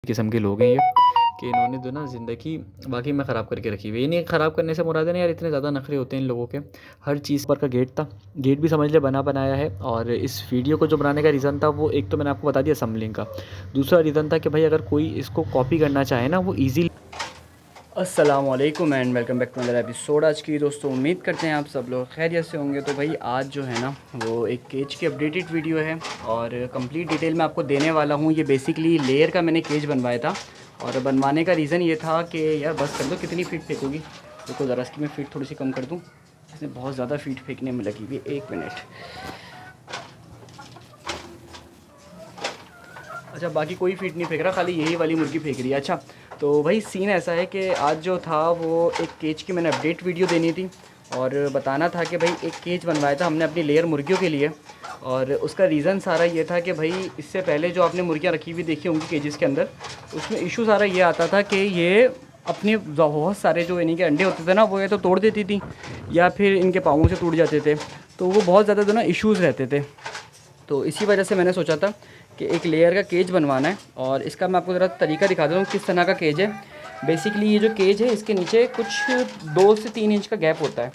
किस्म के लोग हैं ये कि इन्होंने जो ना ज़िंदगी वाकई में ख़राब करके रखी हुई है। ये नहीं ख़राब करने से मुराद है ना यार, इतने ज़्यादा नखरे होते हैं इन लोगों के। हर चीज़ पर का गेट था, गेट भी समझ ले बना बनाया है। और इस वीडियो को जो बनाने का रीज़न था वो एक तो मैंने आपको बता दिया असम्बलिंग का, दूसरा रीज़न था कि भाई अगर कोई इसको कॉपी करना चाहे ना वो ईज़ी। अस्सलामुअलैकुम and welcome back to another episode. आज की दोस्तों उम्मीद करते हैं आप सब लोग खैरियत से होंगे। तो भाई आज जो है ना वो एक केज की अपडेटेड वीडियो है और कंप्लीट डिटेल मैं आपको देने वाला हूँ। ये बेसिकली लेयर का मैंने केज बनवाया था और बनवाने का रीज़न ये था कि यार बस कर दो, कितनी फीट फेंकोगी। देखो ज़रा इसकी मैं फीट थोड़ी सी कम कर दूँ, इसमें बहुत ज़्यादा फीट फेंकने में लगी हुई। 1 मिनट। अच्छा, बाकी कोई फीट नहीं फेंक रहा, खाली यही वाली मुर्गी फेंक रही है। अच्छा, तो भाई सीन ऐसा है कि आज जो था वो एक केज की मैंने अपडेट वीडियो देनी थी और बताना था कि भाई एक केज बनवाया था हमने अपनी लेयर मुर्गियों के लिए। और उसका रीज़न सारा ये था कि भाई इससे पहले जो आपने मुर्गियाँ रखी हुई देखी होंगी केजेस के अंदर, उसमें इशू सारा ये आता था कि ये अपने बहुत सारे जो इन्हीं के अंडे होते थे ना वो ये तो तोड़ देती थी या फिर इनके पाँवों से टूट जाते थे। तो वो बहुत ज़्यादा जो ना इश्यूज़ रहते थे। तो इसी वजह से मैंने सोचा था कि एक लेयर का केज बनवाना है और इसका मैं आपको ज़रा तरीका दिखा दूँ किस तरह का केज है। बेसिकली ये जो केज है इसके नीचे कुछ 2 से 3 इंच का गैप होता है।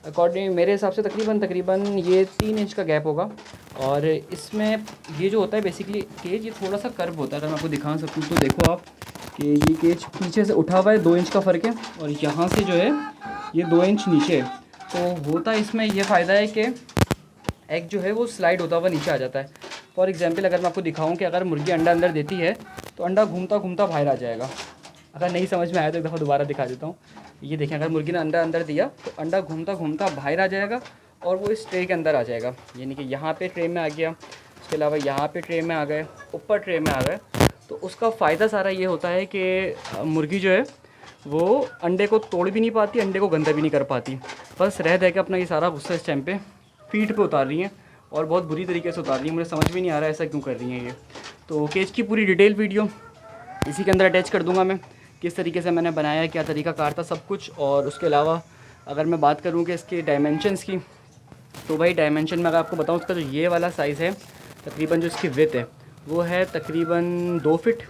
अकॉर्डिंग मेरे हिसाब से तकरीबन ये 3 इंच का गैप होगा। और इसमें ये जो होता है बेसिकली केज, ये थोड़ा सा कर्व होता है। अगर मैं आपको दिखा सकूँ तो देखो आप कि ये केज पीछे से उठा हुआ है, 2 इंच का फ़र्क है और यहाँ से जो है ये 2 इंच नीचे है। तो होता है इसमें ये फ़ायदा है कि एग जो है वो स्लाइड होता हुआ नीचे आ जाता है। फॉर एग्जांपल अगर मैं आपको दिखाऊं कि अगर मुर्गी अंडा अंदर देती है तो अंडा घूमता घूमता बाहर आ जाएगा। अगर नहीं समझ में आया तो एक दफ़ा दोबारा दिखा देता हूँ। ये देखें, अगर मुर्गी ने अंडा अंदर दिया तो अंडा घूमता घूमता बाहर आ जाएगा और वो इस ट्रे के अंदर आ जाएगा। यानी कि यहाँ पे ट्रे में आ गया, उसके अलावा यहाँ पे ट्रे में आ गए, ऊपर ट्रे में आ गए। तो उसका फ़ायदा सारा ये होता है कि मुर्गी जो है वो अंडे को तोड़ भी नहीं पाती, अंडे को गंदा भी नहीं कर पाती। बस रह के अपना ये सारा गुस्सा इस टाइम पे फीट पे उतार रही हैं और बहुत बुरी तरीके से उतार रही हैं। मुझे समझ भी नहीं आ रहा है ऐसा क्यों कर रही हैं ये। तो केज की पूरी डिटेल वीडियो इसी के अंदर अटैच कर दूंगा मैं, किस तरीके से मैंने बनाया, क्या तरीका कार था, सब कुछ। और उसके अलावा अगर मैं बात करूँ कि इसके डायमेंशंस की, तो भाई डायमेंशन में अगर आपको बताऊँ उसका जो ये वाला साइज़ है, तकरीबन जो इसकी विड्थ है वो है तकरीबन 2 फीट।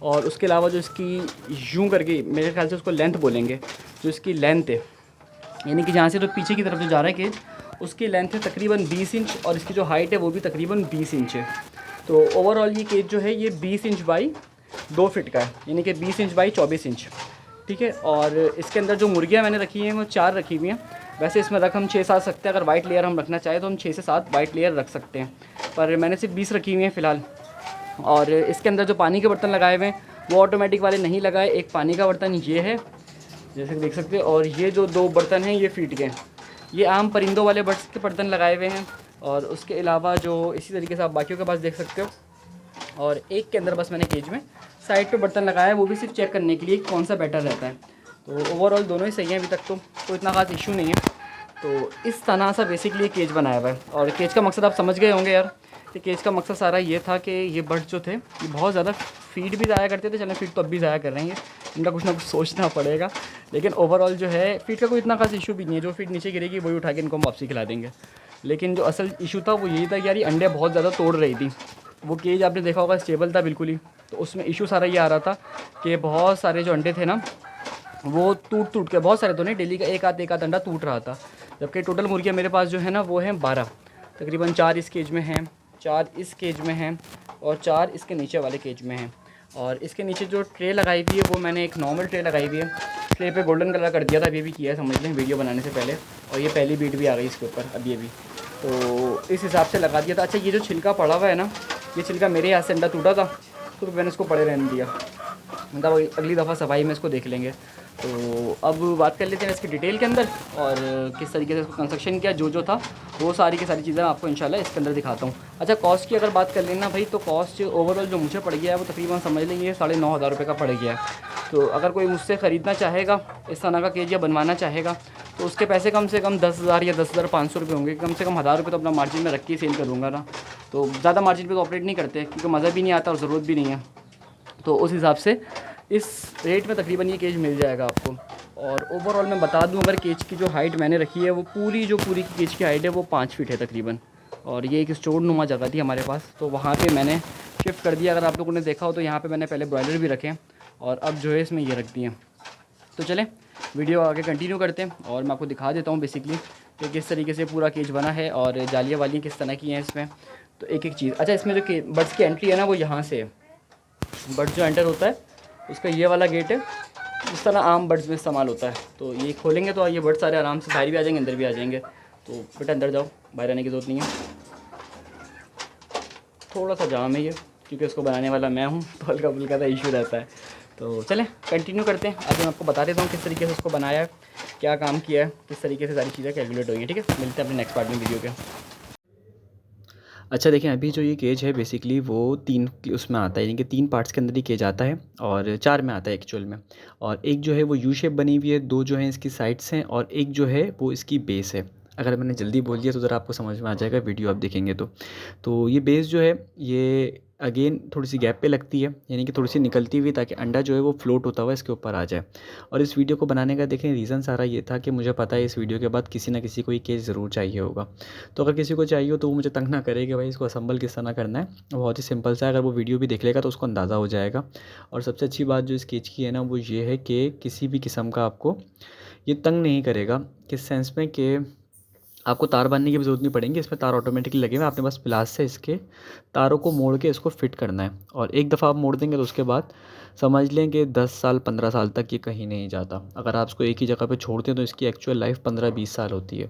और उसके अलावा जो इसकी यूँ करके मेरे ख्याल से उसको लेंथ बोलेंगे, जो इसकी लेंथ है यानी कि जहाँ से तो पीछे की तरफ जो जा रहा है केज उसकी लेंथ है तकरीबन 20 इंच और इसकी जो हाइट है वो भी तकरीबन 20 इंच है। तो ओवरऑल ये केज जो है ये 20 इंच बाई 2 फीट का है, यानी कि 20 इंच बाई 24 इंच। ठीक है। और इसके अंदर जो मुर्गियाँ मैंने रखी हैं वो 4 रखी हुई हैं। वैसे इसमें रख हम 6-7 सकते हैं, अगर वाइट लेयर हम रखना चाहें तो हम 6 से 7 वाइट लेयर रख सकते हैं, पर मैंने सिर्फ 20 रखी हुई हैं फ़िलहाल। और इसके अंदर जो पानी के बर्तन लगाए हुए हैं वो ऑटोमेटिक वाले नहीं लगाए। एक पानी का बर्तन ये है जैसे देख सकते हो, और ये जो 2 बर्तन हैं ये फीट के, ये आम परिंदों वाले बर्ड्स के बर्तन लगाए हुए हैं। और उसके अलावा जो इसी तरीके से आप बाकियों के पास देख सकते हो। और एक के अंदर बस मैंने केज में साइड पे बर्तन लगाया है, वो भी सिर्फ चेक करने के लिए कौन सा बेटर रहता है। तो ओवरऑल दोनों ही सही हैं अभी तक, तो इतना खास इशू नहीं है। तो इस तरह सा बेसिकली केज बनाया हुआ है। और केज का मकसद आप समझ गए होंगे यार, कि केज का मकसद सारा ये था कि ये बर्ड जो थे ये बहुत ज़्यादा फीड भी ज़ाया करते थे। चलें फीड तो अब भी ज़ाया कर रहे हैं, इनका कुछ ना कुछ सोचना पड़ेगा। लेकिन ओवरऑल जो है फीड का कोई इतना खास इशू भी नहीं है। जो फीड नीचे गिरेगी वही उठा के इनको हम वापसी खिला देंगे। लेकिन जो असल इशू था वो यही था कि यार ये अंडे बहुत ज़्यादा तोड़ रही थी। वो केज आपने देखा होगा स्टेबल था बिल्कुल ही, तो उसमें इशू सारा ये आ रहा था कि बहुत सारे जो अंडे थे ना वो टूट के, बहुत सारे तो नहीं, डेली का एक आध अंडा टूट रहा था। जबकि टोटल मुर्गियाँ मेरे पास जो है ना वो हैं 12, तकरीबन 4 इस केज में हैं, 4 इस केज में हैं और 4 इसके नीचे वाले केज में हैं। और इसके नीचे जो ट्रे लगाई हुई है वो मैंने एक नॉर्मल ट्रे लगाई हुई है। ट्रे पे गोल्डन कलर कर दिया था, अभी भी किया है समझ लें वीडियो बनाने से पहले। और ये पहली बीट भी आ गई इसके ऊपर अभी तो इस हिसाब से लगा दिया था। अच्छा, ये जो छिलका पड़ा हुआ है ना, ये छिलका मेरे यहाँ से अंडा टूटा था तो मैंने इसको पड़े रहने दिया, मतलब अगली दफ़ा सफाई में इसको देख लेंगे। तो अब बात कर लेते हैं इसकी डिटेल के अंदर और किस तरीके से इसको कंस्ट्रक्शन किया, जो था वो सारी की सारी चीज़ें आपको इंशाल्लाह इसके अंदर दिखाता हूँ। अच्छा, कॉस्ट की अगर बात कर लेना भाई, तो कॉस्ट ओवरऑल जो मुझे पड़ गया है वो तकरीबन समझ लेंगे 9,500 रुपये का पड़ गया है। तो अगर कोई मुझसे ख़रीदना चाहेगा, इस तरह का केज या बनवाना चाहेगा, तो उसके पैसे कम से कम 10,000 या 10,500 रुपये होंगे। कम से कम 1,000 रुपये तो अपना मार्जिन में रख के सेल करूँगा ना। तो ज़्यादा मार्जिन पे तो ऑपरेट नहीं करते क्योंकि मज़ा भी नहीं आता और ज़रूरत भी नहीं है। तो उस हिसाब से इस रेट में तकरीबन ये केज मिल जाएगा आपको। और ओवरऑल मैं बता दूं, अगर केज की जो हाइट मैंने रखी है वो पूरी की केज की हाइट है वो 5 फीट है तकरीबन। और ये एक स्टोर नुमा जगह थी हमारे पास, तो वहाँ पे मैंने शिफ्ट कर दिया। अगर आप लोगों ने देखा हो तो यहाँ पे मैंने पहले ब्रॉयलर भी रखे हैं और अब जो है इसमें ये रख दिए। तो चलें वीडियो आगे कंटिन्यू करते हैं और मैं आपको दिखा देता हूँ बेसिकली कि किस तरीके से पूरा केज बना है और जालियाँ वालियाँ किस तरह की हैं इसमें। तो एक एक चीज़, अच्छा इसमें जो बर्ड्स की एंट्री है ना वो यहाँ से है। बर्ड्स जो एंटर होता है उसका ये वाला गेट है, इस तरह आम बर्ड्स में इस्तेमाल होता है। तो ये खोलेंगे तो ये बर्ड्स सारे आराम से बाहर भी आ जाएंगे, अंदर भी आ जाएंगे। तो बेटा अंदर जाओ, बाहर आने की ज़रूरत नहीं है। थोड़ा सा जाम है ये क्योंकि इसको बनाने वाला मैं हूँ, तो हल्का फुल्का सा इशू रहता है। तो चलें कंटिन्यू करते हैं। आगे मैं आपको बता देता हूँ किस तरीके से उसको बनाया है, क्या काम किया है, किस तरीके से सारी चीज़ें कैलकुलेट हुई हैं। ठीक है, मिलते हैं अपने नेक्स्ट पार्ट में वीडियो के। अच्छा देखें, अभी जो ये केज है बेसिकली वो 3 उसमें आता है, यानी कि 3 पार्ट्स के अंदर ही केज आता है और 4 में आता है एक्चुअल में। और एक जो है वो यू शेप बनी हुई है, 2 जो हैं इसकी साइड्स हैं और एक जो है वो इसकी बेस है। अगर मैंने जल्दी बोल दिया तो ज़रा आपको समझ में आ जाएगा वीडियो आप देखेंगे तो ये बेस जो है ये अगेन थोड़ी सी गैप पे लगती है, यानी कि थोड़ी सी निकलती हुई, ताकि अंडा जो है वो फ्लोट होता हुआ इसके ऊपर आ जाए। और इस वीडियो को बनाने का देखें रीज़न सारा ये था कि मुझे पता है इस वीडियो के बाद किसी ना किसी को ये केज ज़रूर चाहिए होगा। तो अगर किसी को चाहिए हो तो वो मुझे तंग ना करे कि भाई इसको असेंबल किस तरह करना है। बहुत ही सिंपल सा है, अगर वो वीडियो भी देख लेगा तो उसको अंदाज़ा हो जाएगा। और सबसे अच्छी बात जो इस केज की है ना वो ये है कि किसी भी किस्म का आपको ये तंग नहीं करेगा। किस सेंस में कि आपको तार बांधने की भी ज़रूरत नहीं पड़ेगी, इसमें तार ऑटोमेटिकली लगे हुए हैं। आपने बस प्लास से इसके तारों को मोड़ के इसको फिट करना है और एक दफ़ा आप मोड़ देंगे तो उसके बाद समझ लें कि 10 साल 15 साल तक ये कहीं नहीं जाता। अगर आप इसको एक ही जगह पे छोड़ते हैं तो इसकी एक्चुअल लाइफ 15-20 साल होती है।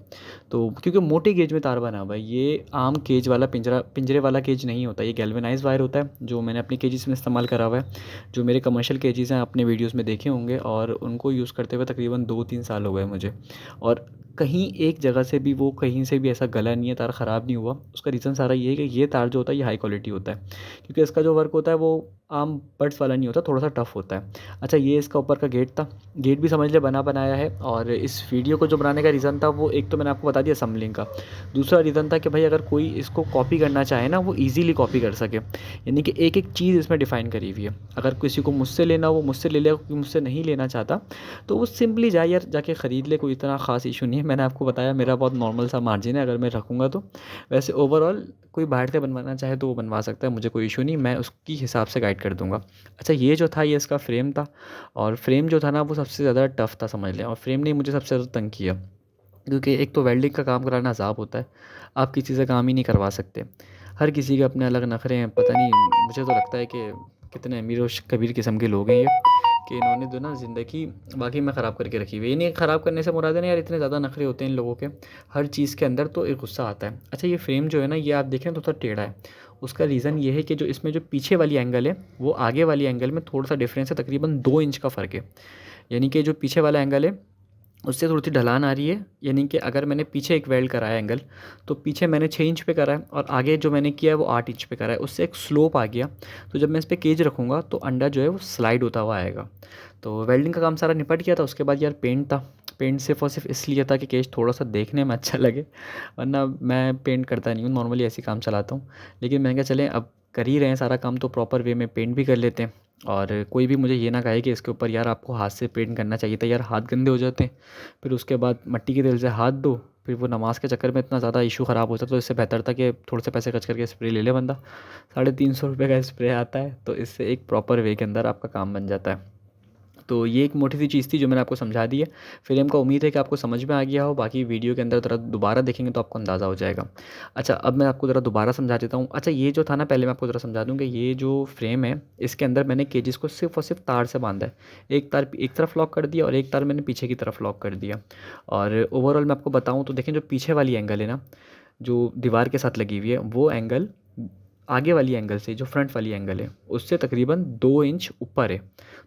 तो क्योंकि मोटी गेज में तार बना हुआ है, ये आम केज वाला पिंजरे वाला केज नहीं होता, ये गैल्वेनाइज वायर होता है जो मैंने अपनी केजेस में इस्तेमाल करा हुआ है। जो मेरे कमर्शियल केजेस हैं आपने वीडियोज़ में देखे होंगे और उनको यूज़ करते हुए तकरीबन 2-3 साल हो गए मुझे। और कहीं एक जगह से भी वो कहीं से भी ऐसा गला नहीं है, तार ख़राब नहीं हुआ। उसका रीज़न सारा ये है कि ये तार जो होता है ये हाई क्वालिटी होता है, क्योंकि इसका जो वर्क होता है वो आम बड्स वाला नहीं होता, थोड़ा सा टफ होता है। अच्छा ये इसका ऊपर का गेट था, गेट भी समझ ले बना बनाया है। और इस वीडियो को जो बनाने का रीज़न था वो एक तो मैंने आपको बता दिया असम्बलिंग का, दूसरा रीज़न था कि भाई अगर कोई इसको कॉपी करना चाहे ना वो ईज़िली कॉपी कर सके, यानी कि एक एक चीज़ इसमें डिफ़ाइन करी हुई है। अगर किसी को मुझसे लेना वो मुझसे ले लेगा, कोई मुझसे नहीं लेना चाहता तो वो सिंपली जाए यार जाके ख़रीद ले, कोई इतना ख़ास इशू नहीं है। मैंने आपको बताया मेरा बहुत नॉर्मल सा मार्जिन है अगर मैं रखूँगा तो। वैसे ओवरऑल कोई बाहर से बनवाना चाहे तो वो बनवा सकता है, मुझे कोई इशू नहीं, मैं उसकी हिसाब से गाइड कर दूँगा। अच्छा ये जो था ये इसका फ्रेम था और फ्रेम जो था ना वो सबसे ज़्यादा टफ़ था समझ लें, और फ्रेम ने मुझे सबसे ज़्यादा तंग किया, क्योंकि एक तो वेल्डिंग का काम कराना अज़ाब होता है, आप किसी से काम ही नहीं करवा सकते। हर किसी के अपने अलग नखरे हैं, पता नहीं मुझे तो लगता है कि कितने अमीर और कबीर किस्म के लोग हैं ये, कि इन्होंने तो ना ज़िंदगी वाकई में ख़राब करके रखी हुई है। ये नहीं ख़राब करने से मुराद है ना यार, इतने ज़्यादा नखरे होते हैं इन लोगों के हर चीज़ के अंदर, तो एक गुस्सा आता है। अच्छा ये फ्रेम जो है ना ये आप देखें तो थोड़ा टेढ़ा है, उसका रीज़न ये है कि जो इसमें जो पीछे वाली एंगल है वो आगे वाली एंगल में थोड़ा सा डिफरेंस है, तकरीबन 2 इंच का फ़र्क है। यानी कि जो पीछे वाला एंगल है उससे थोड़ी सी ढलान आ रही है, यानी कि अगर मैंने पीछे एक वेल्ड कराया एंगल तो पीछे मैंने 6 इंच पे करा है और आगे जो मैंने किया है वो 8 इंच पे करा है, उससे एक स्लोप आ गया। तो जब मैं इस पर केज रखूँगा तो अंडा जो है वो स्लाइड होता हुआ आएगा। तो वेल्डिंग का काम सारा निपट गया था। उसके बाद यार पेंट था, पेंट सिर्फ और सिर्फ इसलिए था कि केज थोड़ा सा देखने में अच्छा लगे, वरना मैं पेंट करता नहीं हूँ, नॉर्मली ऐसे काम चलाता हूँ। लेकिन मैंने कहा चलें अब कर ही रहे हैं सारा काम तो प्रॉपर वे में पेंट भी कर लेते हैं। और कोई भी मुझे ये ना कहे कि इसके ऊपर यार आपको हाथ से पेंट करना चाहिए था, यार हाथ गंदे हो जाते हैं, फिर उसके बाद मिट्टी के तेल से हाथ धो, फिर वो नमाज़ के चक्कर में इतना ज़्यादा इशू ख़राब होता है। तो इससे बेहतर था कि थोड़े से पैसे खर्च करके स्प्रे ले ले बंदा, 350 रुपये का स्प्रे आता है, तो इससे एक प्रॉपर वे के अंदर आपका काम बन जाता है। तो ये एक मोटी सी चीज़ थी जो मैंने आपको समझा दी है। फ्रेम का उम्मीद है कि आपको समझ में आ गया हो, बाकी वीडियो के अंदर ज़रा दोबारा देखेंगे तो आपको अंदाज़ा हो जाएगा। अच्छा अब मैं आपको ज़रा दोबारा समझा देता हूँ। अच्छा ये जो था ना, पहले मैं आपको ज़रा समझा दूँ कि ये जो फ्रेम है इसके अंदर मैंने केजेस को सिर्फ़ और सिर्फ तार से बांधा है। एक तार एक तरफ लॉक कर दिया और एक तार मैंने पीछे की तरफ लॉक कर दिया। और ओवरऑल मैं आपको बताऊँ तो देखें जो पीछे वाली एंगल है ना, जो दीवार के साथ लगी हुई है, वो एंगल आगे वाली एंगल से जो फ्रंट वाली एंगल है उससे तकरीबन 2 इंच ऊपर है,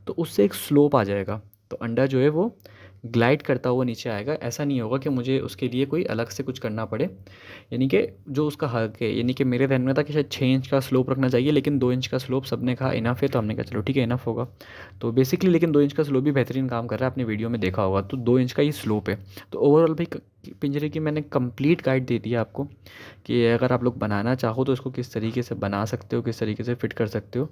तो उससे एक स्लोप आ जाएगा। तो अंडा जो है वो ग्लाइड करता हुआ नीचे आएगा। ऐसा नहीं होगा कि मुझे उसके लिए कोई अलग से कुछ करना पड़े, यानी कि जो उसका हक है, यानी कि मेरे ध्यान में था कि शायद 6 इंच का स्लोप रखना चाहिए, लेकिन 2 इंच का स्लोप सबने कहा इनफ है, तो हमने कहा चलो ठीक है इनफ होगा। तो बेसिकली लेकिन 2 इंच का स्लोप भी बेहतरीन काम कर रहा है, आपने वीडियो में देखा होगा। तो 2 इंच का ही स्लोप है। तो ओवरऑल भाई पिंजरे की मैंने कंप्लीट गाइड दे दी है आपको कि अगर आप लोग बनाना चाहो तो इसको किस तरीके से बना सकते हो, किस तरीके से फ़िट कर सकते हो,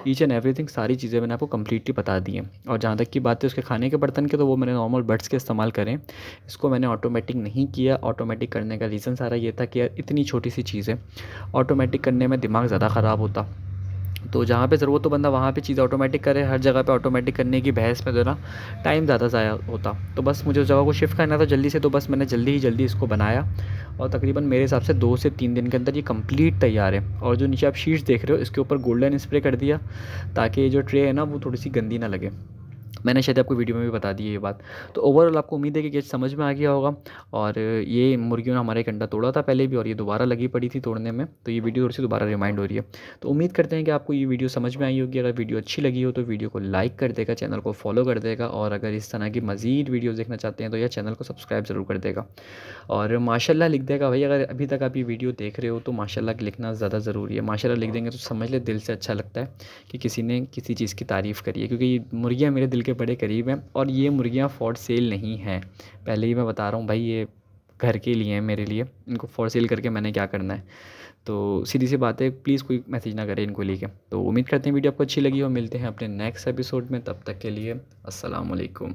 ईच एंड एवरीथिंग सारी चीज़ें मैंने आपको कंप्लीटली बता दी हैं। और जहाँ तक की बात है उसके खाने के बर्तन के, तो वो मैंने नॉर्मल बड्स के इस्तेमाल करें, इसको मैंने ऑटोमेटिक नहीं किया। ऑटोमेटिक करने का रीज़न सारा ये था कि यार इतनी छोटी सी चीज़ है, ऑटोमेटिक करने में दिमाग ज़्यादा ख़राब होता, तो जहाँ पे ज़रूरत हो बंदा वहाँ पे चीज़ ऑटोमेटिक करे, हर जगह पे ऑटोमेटिक करने की बहस में जो है ना टाइम ज़्यादा ज़ाया होता। तो बस मुझे उस जगह को शिफ्ट करना था जल्दी से, तो बस मैंने जल्दी ही जल्दी इसको बनाया और तकरीबन मेरे हिसाब से 2 से 3 दिन के अंदर ये कंप्लीट तैयार है। और जो नीचे आप शीट्स देख रहे हो इसके ऊपर गोल्डन स्प्रे कर दिया ताकि ये जो ट्रे है ना वो थोड़ी-सी गंदी ना लगे। मैंने शायद आपको वीडियो में भी बता दी है ये बात। तो ओवरऑल आपको उम्मीद है कि केस समझ में आ गया होगा। और ये मुर्गियों ने हमारा एक अंडा तोड़ा था पहले भी और ये दोबारा लगी पड़ी थी तोड़ने में, तो ये वीडियो थोड़ी-सी दोबारा रिमाइंड हो रही है। तो उम्मीद करते हैं कि आपको ये वीडियो समझ में आई होगी। अगर वीडियो अच्छी लगी हो तो वीडियो को लाइक कर देगा, चैनल को फॉलो कर देगा और अगर इस तरह की मज़ीद वीडियोज़ देखना चाहते हैं तो यह चैनल को सब्सक्राइब ज़रूर कर देगा। और माशाल्लाह लिख देगा भाई, अगर अभी तक आप ये वीडियो देख रहे हो तो माशाल्लाह लिखना ज़्यादा ज़रूरी है। माशाल्लाह लिख देंगे तो समझ ले दिल से अच्छा लगता है कि किसी ने किसी चीज़ की तारीफ़ करी है, क्योंकि ये मुर्गियाँ मेरे दिल के बड़े करीब हैं और ये मुर्गियाँ फॉर सेल नहीं हैं। पहले ही मैं बता रहा हूँ भाई, ये घर के लिए हैं मेरे लिए, इनको फॉर सेल करके मैंने क्या करना है। तो सीधी सी बात है, प्लीज़ कोई मैसेज ना करे इनको लेके। तो उम्मीद करते हैं वीडियो आपको अच्छी लगी हो, मिलते हैं अपने नेक्स्ट एपिसोड में, तब तक के लिए अस्सलाम वालेकुम।